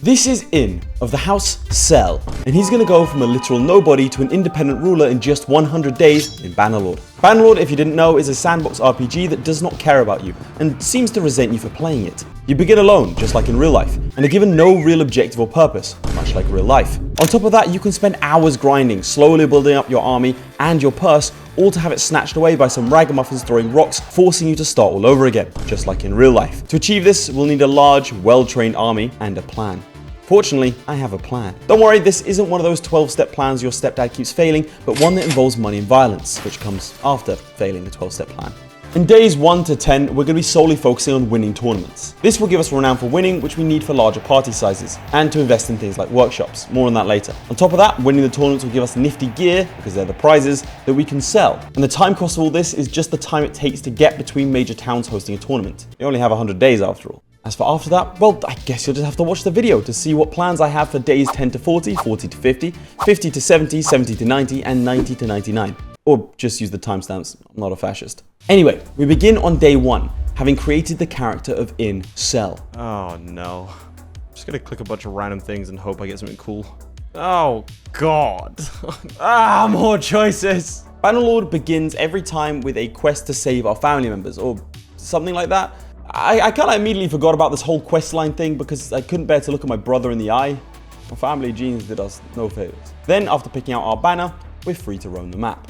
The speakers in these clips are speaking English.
This is In of the House Cell, and he's going to go from a literal nobody to an independent ruler in just 100 days in Bannerlord. Bannerlord, if you didn't know, is a sandbox RPG that does not care about you and seems to resent you for playing it. You begin alone, just like in real life, and are given no real objective or purpose, much like real life. On top of that, you can spend hours grinding, slowly building up your army and your purse, all to have it snatched away by some ragamuffins throwing rocks, forcing you to start all over again, just like in real life. To achieve this, we'll need a large, well-trained army and a plan. Fortunately, I have a plan. Don't worry, this isn't one of those 12-step plans your stepdad keeps failing, but one that involves money and violence, which comes after failing the 12-step plan. In days 1 to 10, we're going to be solely focusing on winning tournaments. This will give us renown for winning, which we need for larger party sizes, and to invest in things like workshops. More on that later. On top of that, winning the tournaments will give us nifty gear, because they're the prizes, that we can sell. And the time cost of all this is just the time it takes to get between major towns hosting a tournament. You only have 100 days after all. As for after that, well, I guess you'll just have to watch the video to see what plans I have for days 10 to 40, 40 to 50, 50 to 70, 70 to 90, and 90 to 99. Or just use the timestamps, I'm not a fascist. Anyway, we begin on day 1, having created the character of In Cell. Oh no. I'm just gonna click a bunch of random things and hope I get something cool. Oh god. More choices. Bannerlord begins every time with a quest to save our family members, or something like that. I kind of immediately forgot about this whole questline thing because I couldn't bear to look at my brother in the eye. My family genes did us no favors. Then, after picking out our banner, we're free to roam the map.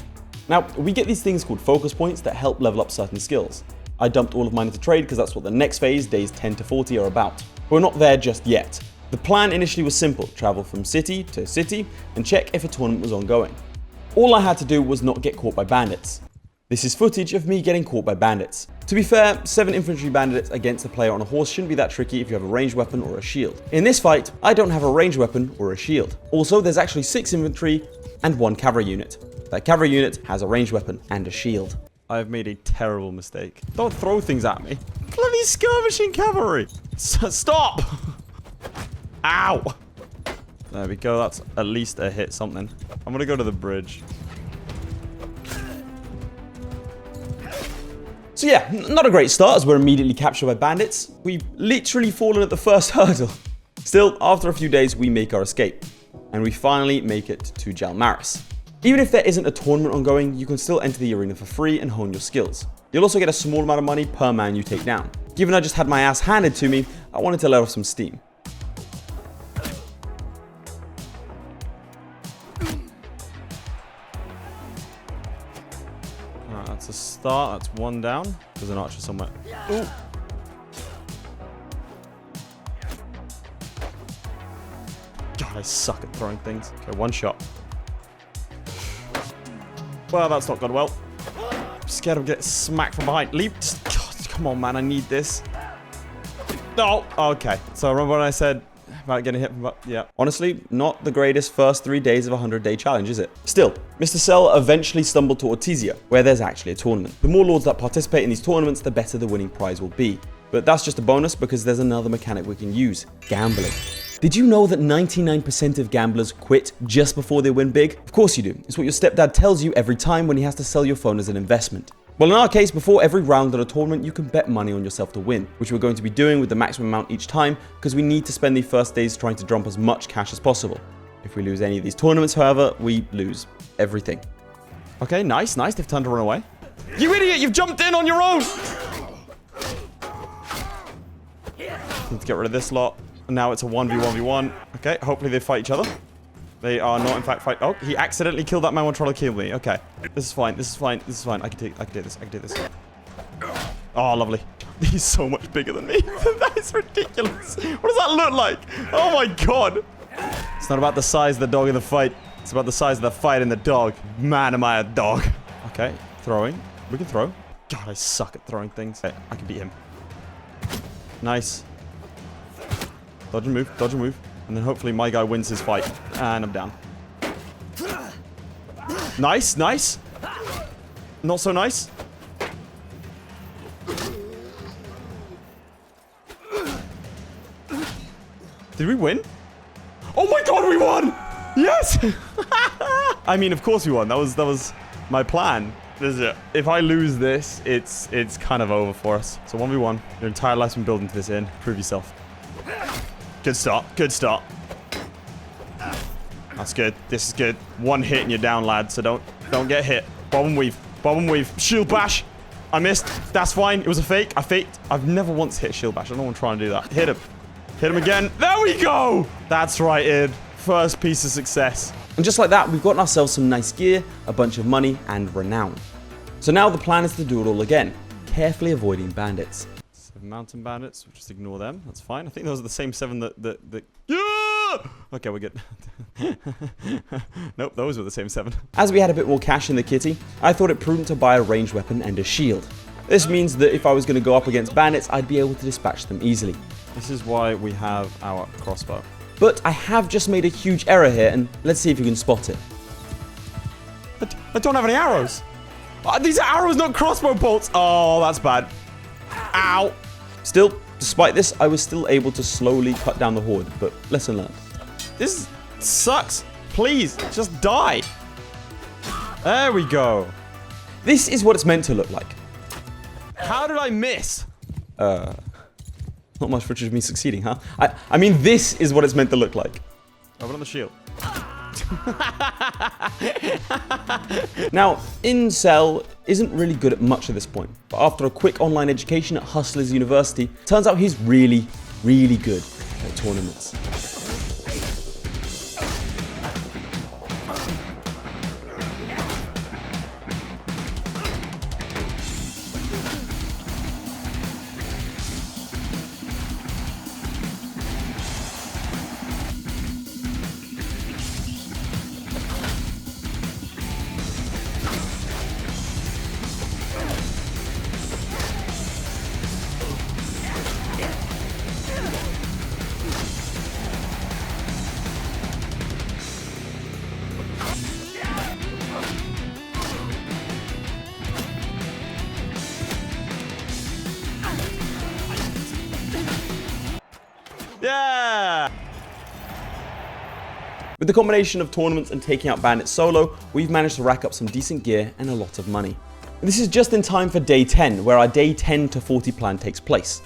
Now, we get these things called focus points that help level up certain skills. I dumped all of mine into trade because that's what the next phase, days 10 to 40, are about. But we're not there just yet. The plan initially was simple: travel from city to city and check if a tournament was ongoing. All I had to do was not get caught by bandits. This is footage of me getting caught by bandits. To be fair, 7 infantry bandits against a player on a horse shouldn't be that tricky if you have a ranged weapon or a shield. In this fight, I don't have a ranged weapon or a shield. Also, there's actually 6 infantry and 1 cavalry unit. That cavalry unit has a ranged weapon and a shield. I've made a terrible mistake. Don't throw things at me. Bloody skirmishing cavalry. Stop! Ow! There we go, that's at least a hit something. I'm gonna go to the bridge. So yeah, not a great start as we're immediately captured by bandits. We've literally fallen at the first hurdle. Still, after a few days, we make our escape. And we finally make it to Jalmaris. Even if there isn't a tournament ongoing, you can still enter the arena for free and hone your skills. You'll also get a small amount of money per man you take down. Given I just had my ass handed to me, I wanted to let off some steam. That's a start. That's 1 down. There's an archer somewhere. Ooh. God, I suck at throwing things. Okay, 1 shot. Well, that's not gone well. I'm scared of getting smacked from behind. Leave. God, come on, man. I need this. No. Oh, okay. So remember when I said about getting hit from... Yeah. Honestly, not the greatest first 3 days of a 100-day challenge, is it? Still, Mr. Cell eventually stumbled to Ortizia, where there's actually a tournament. The more lords that participate in these tournaments, the better the winning prize will be. But that's just a bonus because there's another mechanic we can use: gambling. Did you know that 99% of gamblers quit just before they win big? Of course you do. It's what your stepdad tells you every time when he has to sell your phone as an investment. Well, in our case, before every round at a tournament, you can bet money on yourself to win, which we're going to be doing with the maximum amount each time because we need to spend the first days trying to dump as much cash as possible. If we lose any of these tournaments, however, we lose everything. Okay, nice, nice. They've turned to run away. You idiot! You've jumped in on your own! Need to get rid of this lot. And now it's a 1v1v1. Okay, hopefully they fight each other. They are not, in fact, fight. Oh, he accidentally killed that man while trying to kill me. Okay, this is fine. This is fine. This is fine. I can do this. I can do this. Oh, lovely. He's so much bigger than me. That is ridiculous. What does that look like? Oh my god. It's not about the size of the dog in the fight. It's about the size of the fight in the dog. Man, am I a dog. Okay, throwing. We can throw. God, I suck at throwing things. Okay, I can beat him. Nice. Dodge and move, dodge and move. And then hopefully my guy wins his fight. And I'm down. Nice, nice. Not so nice. Did we win? Oh my god, we won! Yes! I mean, of course we won. That was my plan. This is it. If I lose this, it's kind of over for us. So 1v1. Your entire life's been building to this inn. Prove yourself. Good start. Good start. That's good. This is good. One hit and you're down, lad. So don't get hit. Bob and weave. Bob and weave. Shield bash. I missed. That's fine. It was a fake. I faked. I've never once hit shield bash. I don't want to try and do that. Hit him. Hit him again. There we go. That's right, Id. First piece of success. And just like that, we've gotten ourselves some nice gear, a bunch of money, and renown. So now the plan is to do it all again, carefully avoiding bandits. 7 mountain bandits. We'll just ignore them. That's fine. I think those are the same 7 that yeah! Okay, we're good. Nope, those were the same 7. As we had a bit more cash in the kitty, I thought it prudent to buy a ranged weapon and a shield. This means that if I was going to go up against bandits, I'd be able to dispatch them easily. This is why we have our crossbow. But I have just made a huge error here, and let's see if you can spot it. I don't have any arrows. These are arrows, not crossbow bolts. Oh, that's bad. Ow. Still, despite this, I was still able to slowly cut down the horde, but lesson learned. This sucks. Please, just die. There we go. This is what it's meant to look like. How did I miss? Not much footage of me succeeding, huh? I mean, this is what it's meant to look like. Over on the shield. Now, Incel isn't really good at much at this point, but after a quick online education at Hustlers University, turns out he's really, really good at tournaments. Yeah! With the combination of tournaments and taking out bandits solo, we've managed to rack up some decent gear and a lot of money. This is just in time for day 10, where our day 10 to 40 plan takes place.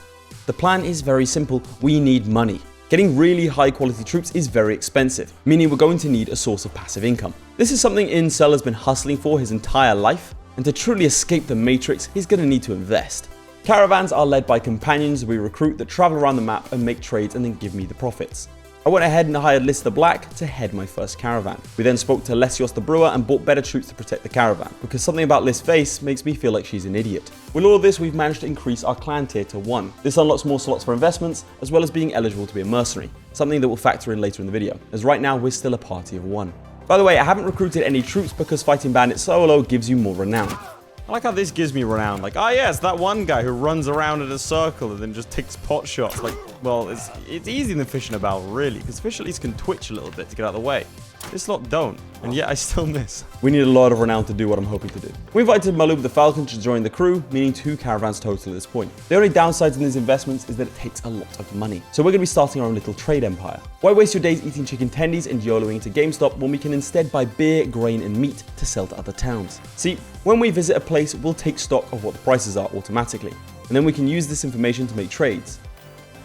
The plan is very simple. We need money. Getting really high quality troops is very expensive, meaning we're going to need a source of passive income. This is something Incel has been hustling for his entire life, and to truly escape the matrix, he's going to need to invest. Caravans are led by companions we recruit that travel around the map and make trades and then give me the profits. I went ahead and hired Liss the Black to head my first caravan. We then spoke to Lesios the Brewer and bought better troops to protect the caravan, because something about Liss' face makes me feel like she's an idiot. With all of this, we've managed to increase our clan tier to 1. This unlocks more slots for investments, as well as being eligible to be a mercenary, something that will factor in later in the video, as right now we're still a party of 1. By the way, I haven't recruited any troops because fighting bandits solo gives you more renown. I like how this gives me renown. Like, ah, yes, that one guy who runs around in a circle and then just takes pot shots. Like, well, it's easier than fishing a barrel, really, because fish at least can twitch a little bit to get out of the way. This lot don't, and yet I still miss. We need a lot of renown to do what I'm hoping to do. We invited Malub the Falcon to join the crew, meaning 2 caravans total at this point. The only downsides in these investments is that it takes a lot of money. So we're going to be starting our own little trade empire. Why waste your days eating chicken tendies and YOLOing to GameStop when we can instead buy beer, grain and meat to sell to other towns? See, when we visit a place, we'll take stock of what the prices are automatically, and then we can use this information to make trades.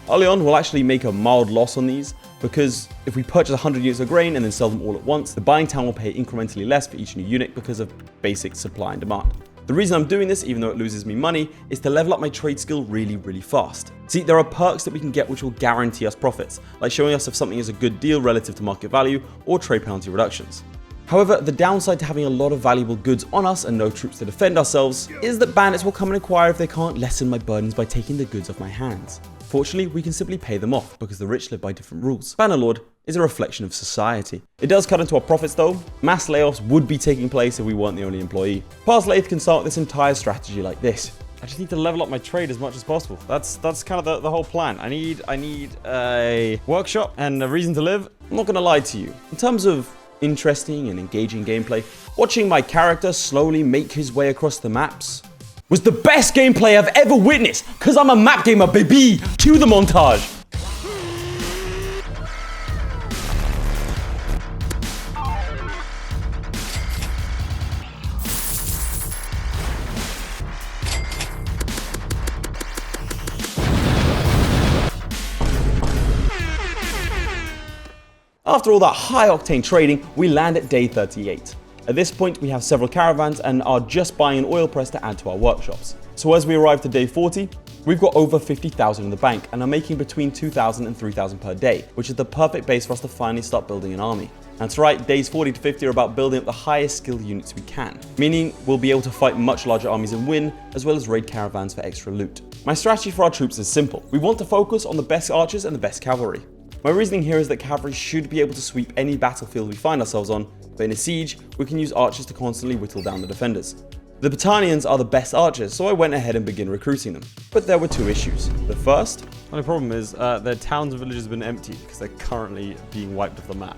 Early on, we'll actually make a mild loss on these, because if we purchase 100 units of grain and then sell them all at once, the buying town will pay incrementally less for each new unit because of basic supply and demand. The reason I'm doing this, even though it loses me money, is to level up my trade skill really, really fast. See, there are perks that we can get which will guarantee us profits, like showing us if something is a good deal relative to market value or trade penalty reductions. However, the downside to having a lot of valuable goods on us and no troops to defend ourselves is that bandits will come and inquire if they can't lessen my burdens by taking the goods off my hands. Fortunately, we can simply pay them off because the rich live by different rules. Bannerlord is a reflection of society. It does cut into our profits though. Mass layoffs would be taking place if we weren't the only employee. Past Laith can start this entire strategy like this. I just need to level up my trade as much as possible. That's kind of the whole plan. I need a workshop and a reason to live. I'm not gonna lie to you. In terms of interesting and engaging gameplay, watching my character slowly make his way across the maps was the best gameplay I've ever witnessed, cause I'm a map gamer, baby! Cue the montage! After all that high-octane trading, we land at day 38. At this point, we have several caravans and are just buying an oil press to add to our workshops. So as we arrive to day 40, we've got over 50,000 in the bank and are making between 2,000 and 3,000 per day, which is the perfect base for us to finally start building an army. That's right, days 40 to 50 are about building up the highest skilled units we can, meaning we'll be able to fight much larger armies and win, as well as raid caravans for extra loot. My strategy for our troops is simple. We want to focus on the best archers and the best cavalry. My reasoning here is that cavalry should be able to sweep any battlefield we find ourselves on, but in a siege, we can use archers to constantly whittle down the defenders. The battalions are the best archers, so I went ahead and began recruiting them. But there were two issues. The first, the problem is their towns and villages have been emptied because they're currently being wiped off the map.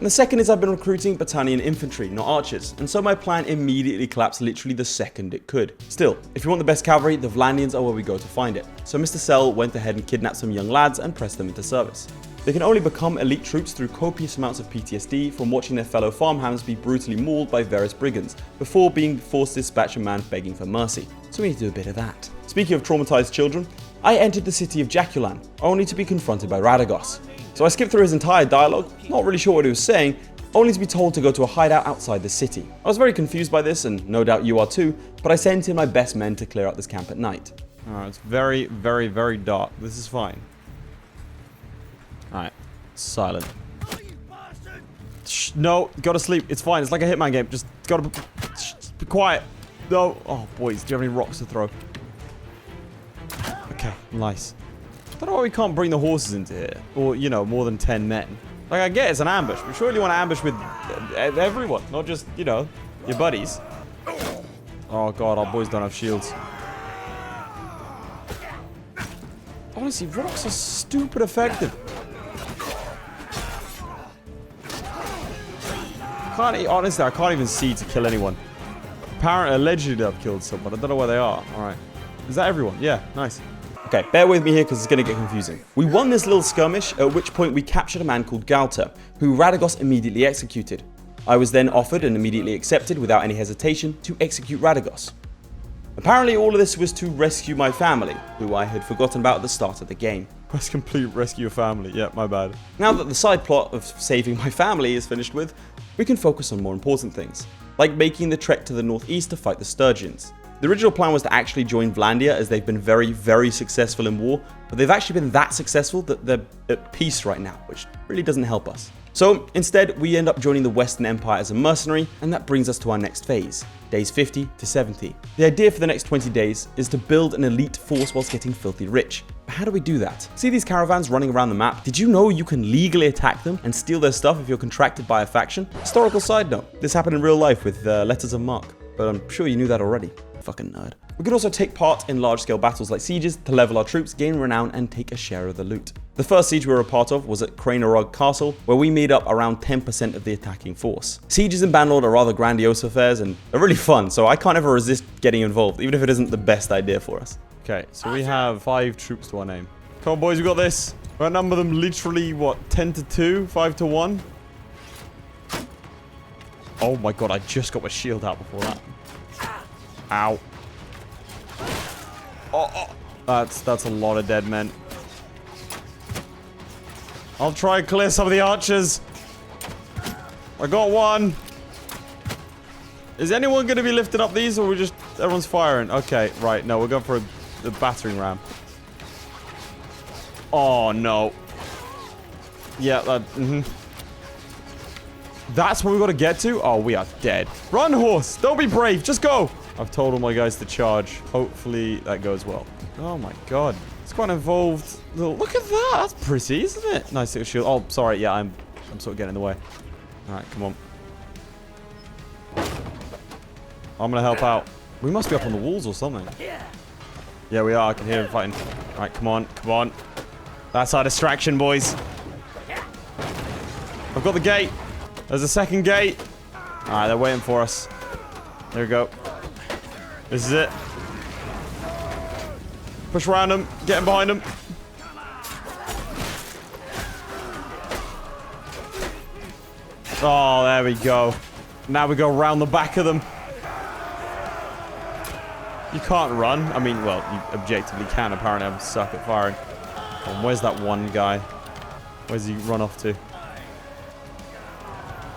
and the second is I've been recruiting battalion infantry, not archers, and so my plan immediately collapsed literally the second it could. Still, if you want the best cavalry, the Vlandians are where we go to find it. So Mr. Cell went ahead and kidnapped some young lads and pressed them into service. They can only become elite troops through copious amounts of PTSD from watching their fellow farmhands be brutally mauled by various brigands, before being forced to dispatch a man begging for mercy. So we need to do a bit of that. Speaking of traumatized children, I entered the city of Cutaline, only to be confronted by Radagos. So I skipped through his entire dialogue, not really sure what he was saying, only to be told to go to a hideout outside the city. I was very confused by this, and no doubt you are too, but I sent in my best men to clear out this camp at night. Alright, it's very, very, very dark. This is fine. Alright, silent. Shh, no, go to sleep. It's fine. It's like a Hitman game. Just gotta be quiet. No. Oh, boys, do you have any rocks to throw? Okay, nice. I don't know why we can't bring the horses into here. Or, you know, more than 10 men. Like, I get it's an ambush. We surely want to ambush with everyone, not just, you know, your buddies. Oh, God, our boys don't have shields. Honestly, rocks are stupid effective. Honestly, I can't even see to kill anyone. Apparently, allegedly, I've killed someone. I don't know where they are. All right. Is that everyone? Yeah, nice. Okay, bear with me here because it's going to get confusing. We won this little skirmish, at which point we captured a man called Galter, who Radagos immediately executed. I was then offered and immediately accepted without any hesitation to execute Radagos. Apparently all of this was to rescue my family, who I had forgotten about at the start of the game. Press complete, rescue your family. Yeah, my bad. Now that the side plot of saving my family is finished with, we can focus on more important things, like making the trek to the northeast to fight the Sturgeons. The original plan was to actually join Vlandia, as they've been very, very successful in war, but they've actually been that successful that they're at peace right now, which really doesn't help us. So instead, we end up joining the Western Empire as a mercenary, and that brings us to our next phase, days 50 to 70. The idea for the next 20 days is to build an elite force whilst getting filthy rich. But how do we do that? See these caravans running around the map? Did you know you can legally attack them and steal their stuff if you're contracted by a faction? Historical side note, this happened in real life with Letters of Marque, but I'm sure you knew that already. Fucking nerd. We can also take part in large-scale battles like sieges to level our troops, gain renown, and take a share of the loot. The first siege we were a part of was at Cranerog Castle, where we made up around 10% of the attacking force. Sieges in Bannerlord are rather grandiose affairs, and they're really fun, so I can't ever resist getting involved, even if it isn't the best idea for us. Okay, so we have 5 troops to our name. Come on, boys, we got this. We outnumber them literally, what, 10 to 2? 5 to 1? Oh my god, I just got my shield out before that. Ow. Oh. That's a lot of dead men. I'll try and clear some of the archers. I got one. Is anyone going to be lifting up these, or we just everyone's firing? Okay, right. No, we're going for the battering ram. Oh no. Yeah, That's where we got to get to? Oh, we are dead. Run, horse. Don't be brave. Just go. I've told all my guys to charge. Hopefully that goes well. Oh my god. It's quite an involved little... Look at that. That's pretty, isn't it? Nice little shield. Oh, sorry. Yeah, I'm sort of getting in the way. Alright, come on. I'm going to help out. We must be up on the walls or something. Yeah, we are. I can hear them fighting. Alright, come on. Come on. That's our distraction, boys. I've got the gate. There's a second gate. Alright, they're waiting for us. There we go. This is it. Push around them. Get in behind them. Oh, there we go. Now we go around the back of them. You can't run. I mean, well, you objectively can. Apparently, I suck at firing. Oh, where's that one guy? Where's he run off to?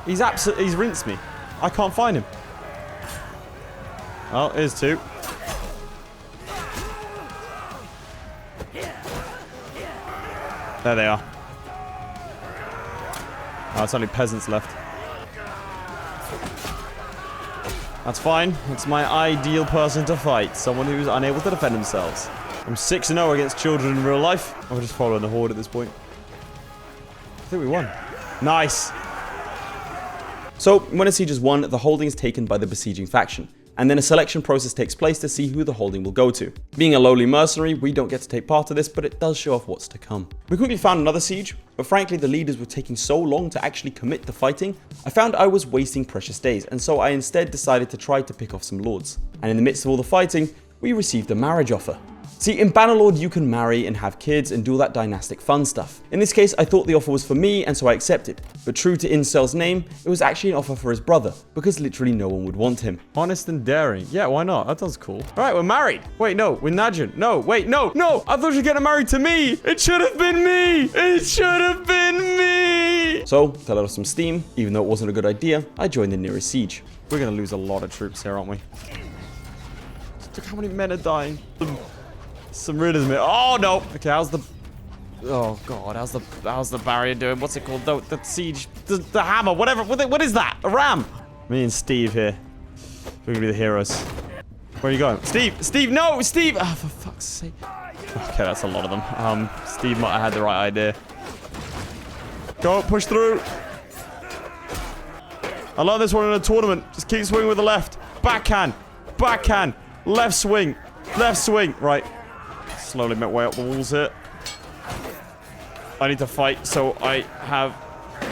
He's rinsed me. I can't find him. Oh, here's two. There they are. Oh, it's only peasants left. That's fine. It's my ideal person to fight. Someone who's unable to defend themselves. I'm 6-0 against children in real life. I'm just following the horde at this point. I think we won. Nice. So, when a siege is won, the holding is taken by the besieging faction. And then a selection process takes place to see who the holding will go to. Being a lowly mercenary, we don't get to take part of this, but it does show off what's to come. We quickly found another siege, but frankly the leaders were taking so long to actually commit to fighting, I found I was wasting precious days, and so I instead decided to try to pick off some lords. And in the midst of all the fighting, we received a marriage offer. See, in Bannerlord you can marry and have kids and do all that dynastic fun stuff. In this case, I thought the offer was for me, and so I accepted. But true to Incel's name, it was actually an offer for his brother, because literally no one would want him. Honest and daring. Yeah, why not? That sounds cool. Alright, we're married. Wait, no, we're Najin. No, wait, no, no! I thought you were getting married to me! It should have been me! It should have been me! So, to let off some steam, even though it wasn't a good idea, I joined the nearest siege. We're gonna lose a lot of troops here, aren't we? Look how many men are dying. Some realism here. Oh no! Okay, how's the... Oh god, how's the barrier doing? What's it called? The siege... The hammer, whatever. What is that? A ram? Me and Steve here. We're gonna be the heroes. Where are you going? Steve, no! Steve! Oh, for fuck's sake. Okay, that's a lot of them. Steve might have had the right idea. Go, push through. I learned this one in a tournament. Just keep swinging with the left. Backhand. Backhand. Left swing. Left swing. Right. Slowly make my way up the walls here. I need to fight so I have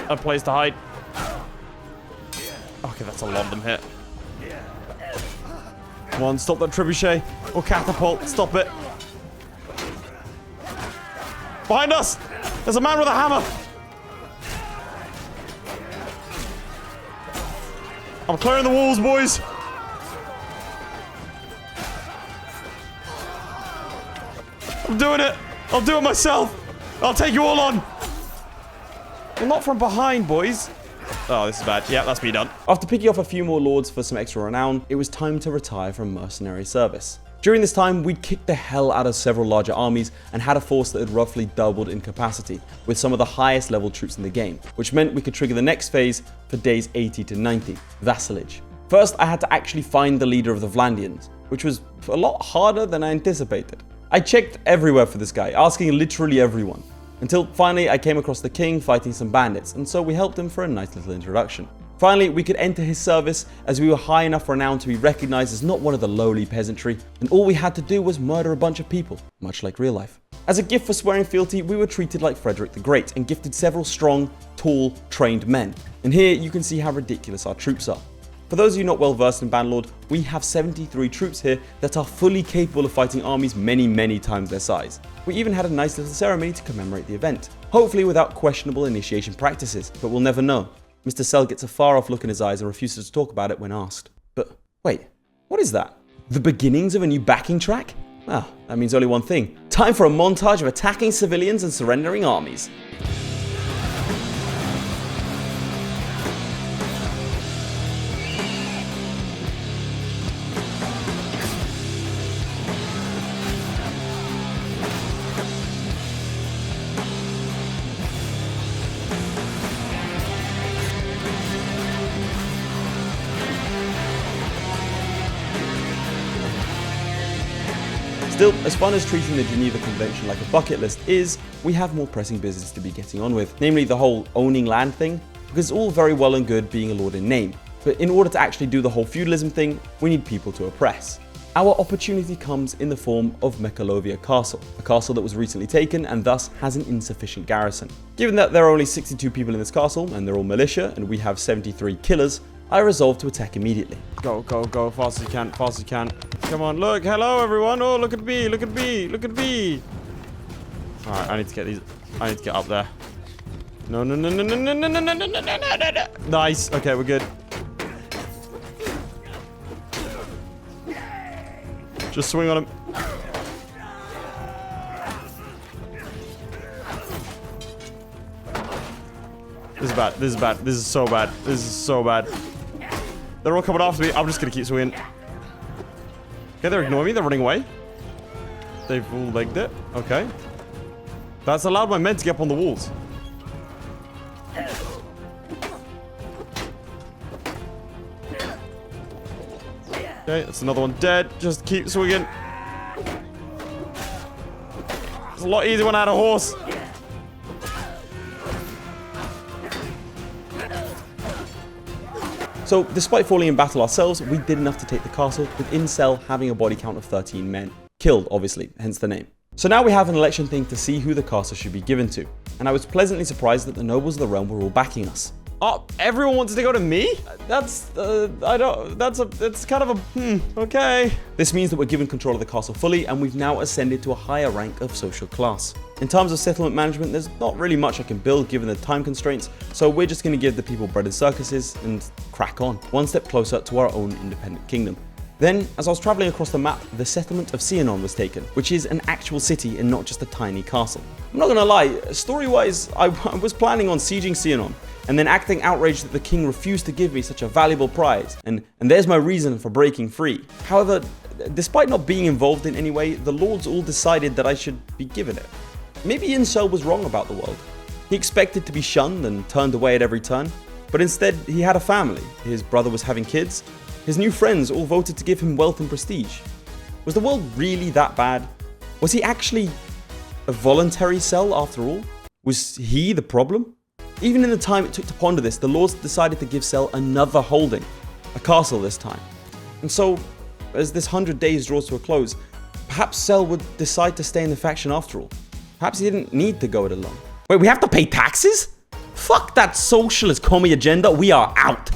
a place to hide. Okay, that's a lot of them here. Come on, stop that trebuchet or catapult. Stop it. Behind us! There's a man with a hammer! I'm clearing the walls, boys! I'm doing it! I'll do it myself! I'll take you all on! Well, not from behind, boys. Oh, this is bad. Yeah, that's me done. After picking off a few more lords for some extra renown, it was time to retire from mercenary service. During this time, we'd kicked the hell out of several larger armies and had a force that had roughly doubled in capacity, with some of the highest level troops in the game, which meant we could trigger the next phase for days 80 to 90, vassalage. First, I had to actually find the leader of the Vlandians, which was a lot harder than I anticipated. I checked everywhere for this guy, asking literally everyone, until finally I came across the king fighting some bandits, and so we helped him for a nice little introduction. Finally, we could enter his service as we were high enough renown to be recognized as not one of the lowly peasantry, and all we had to do was murder a bunch of people, much like real life. As a gift for swearing fealty, we were treated like Frederick the Great and gifted several strong, tall, trained men. And here you can see how ridiculous our troops are. For those of you not well versed in Bannerlord, we have 73 troops here that are fully capable of fighting armies many times their size. We even had a nice little ceremony to commemorate the event, hopefully without questionable initiation practices, but we'll never know. Mr. Cell gets a far off look in his eyes and refuses to talk about it when asked. But wait, what is that? The beginnings of a new backing track? Ah, that means only one thing. Time for a montage of attacking civilians and surrendering armies. Still, as fun as treating the Geneva Convention like a bucket list is, we have more pressing business to be getting on with, namely the whole owning land thing, because it's all very well and good being a lord in name, but in order to actually do the whole feudalism thing, we need people to oppress. Our opportunity comes in the form of Mekalovia Castle, a castle that was recently taken and thus has an insufficient garrison. Given that there are only 62 people in this castle, and they're all militia, and we have 73 killers, I resolved to attack immediately. Go, go, go, fast as you can, fast as you can. Come on, look, hello everyone, oh look at me, look at me, look at me. Alright, I need to get these, I need to get up there. No, no, no, no, no, no, no, no, no, no, no, no, no, no. Nice, okay, we're good. Just swing on him. This is bad. This is bad. This is so bad. This is so bad. They're all coming after me. I'm just gonna keep swinging. Okay, they're ignoring me. They're running away. They've all legged it. Okay. That's allowed my men to get up on the walls. Okay, that's another one dead. Just keep swinging. It's a lot easier when I had a horse. So, despite falling in battle ourselves, we did enough to take the castle, with Incel having a body count of 13 men. Killed, obviously, hence the name. So now we have an election thing to see who the castle should be given to, and I was pleasantly surprised that the nobles of the realm were all backing us. Oh, everyone wants to go to me? That's kind of a, okay. This means that we're given control of the castle fully, and we've now ascended to a higher rank of social class. In terms of settlement management, there's not really much I can build given the time constraints, so we're just going to give the people bread and circuses and crack on, one step closer to our own independent kingdom. Then, as I was travelling across the map, the settlement of Seanon was taken, which is an actual city and not just a tiny castle. I'm not gonna lie, story-wise, I was planning on sieging Seanon, and then acting outraged that the king refused to give me such a valuable prize, and there's my reason for breaking free. However, despite not being involved in any way, the lords all decided that I should be given it. Maybe Incel was wrong about the world. He expected to be shunned and turned away at every turn, but instead he had a family, his brother was having kids, his new friends all voted to give him wealth and prestige. Was the world really that bad? Was he actually a voluntary cell after all? Was he the problem? Even in the time it took to ponder this, the lords decided to give Cell another holding, a castle this time. And so, as this 100 days draws to a close, perhaps Cell would decide to stay in the faction after all. Perhaps he didn't need to go it alone. Wait, we have to pay taxes? Fuck that socialist commie agenda, we are out.